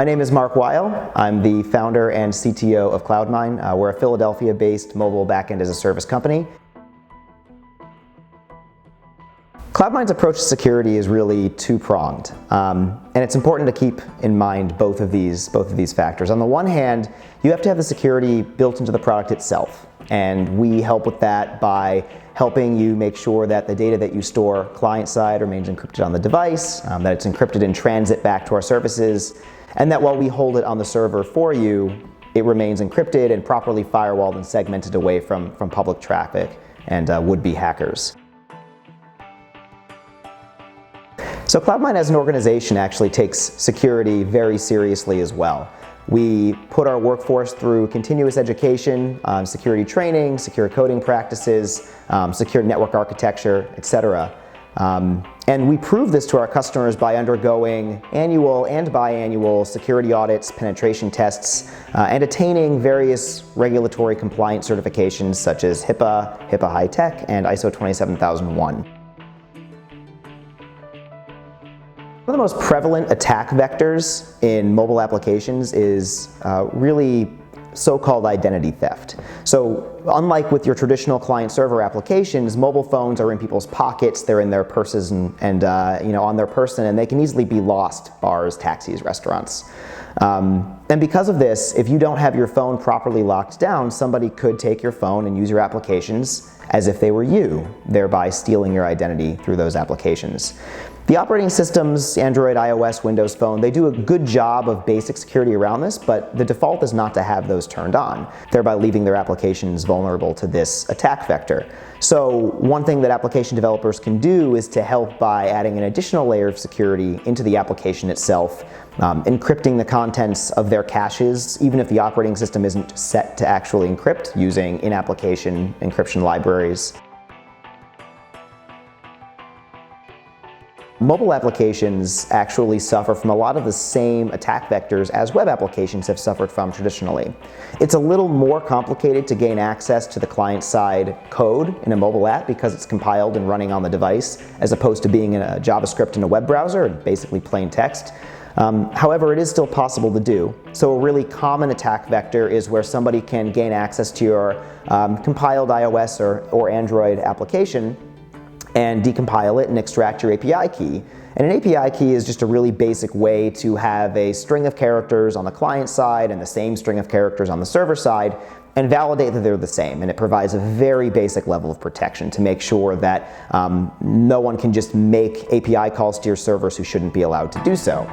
My name is Marc Weil. I'm the founder and CTO of CloudMine. We're a Philadelphia-based mobile backend as a service company. CloudMine's approach to security is really two-pronged, and it's important to keep in mind both of these factors. On the one hand, you have to have the security built into the product itself, and we help with that by helping you make sure that the data that you store client-side remains encrypted on the device, that it's encrypted in transit back to our services, and that while we hold it on the server for you, it remains encrypted and properly firewalled and segmented away from public traffic and would-be hackers. So CloudMine as an organization actually takes security very seriously as well. We put our workforce through continuous education, security training, secure coding practices, secure network architecture, etc. And we prove this to our customers by undergoing annual and biannual security audits, penetration tests, and attaining various regulatory compliance certifications such as HIPAA, HIPAA HITECH, and ISO 27001. One of the most prevalent attack vectors in mobile applications is really so-called identity theft. So unlike with your traditional client-server applications, mobile phones are in people's pockets, they're in their purses and on their person, and they can easily be lost, bars, taxis, restaurants. And because of this, if you don't have your phone properly locked down, somebody could take your phone and use your applications as if they were you, thereby stealing your identity through those applications. The operating systems, Android, iOS, Windows Phone, they do a good job of basic security around this, but the default is not to have those turned on, thereby leaving their applications vulnerable to this attack vector. So one thing that application developers can do is to help by adding an additional layer of security into the application itself, encrypting the contents of their caches, even if the operating system isn't set to actually encrypt, using in-application encryption libraries. Mobile applications actually suffer from a lot of the same attack vectors as web applications have suffered from traditionally. It's a little more complicated to gain access to the client-side code in a mobile app because it's compiled and running on the device, as opposed to being in a JavaScript in a web browser and basically plain text. However, it is still possible to do. So a really common attack vector is where somebody can gain access to your compiled iOS or Android application and decompile it and extract your API key. And an API key is just a really basic way to have a string of characters on the client side and the same string of characters on the server side and validate that they're the same. And it provides a very basic level of protection to make sure that no one can just make API calls to your servers who shouldn't be allowed to do so.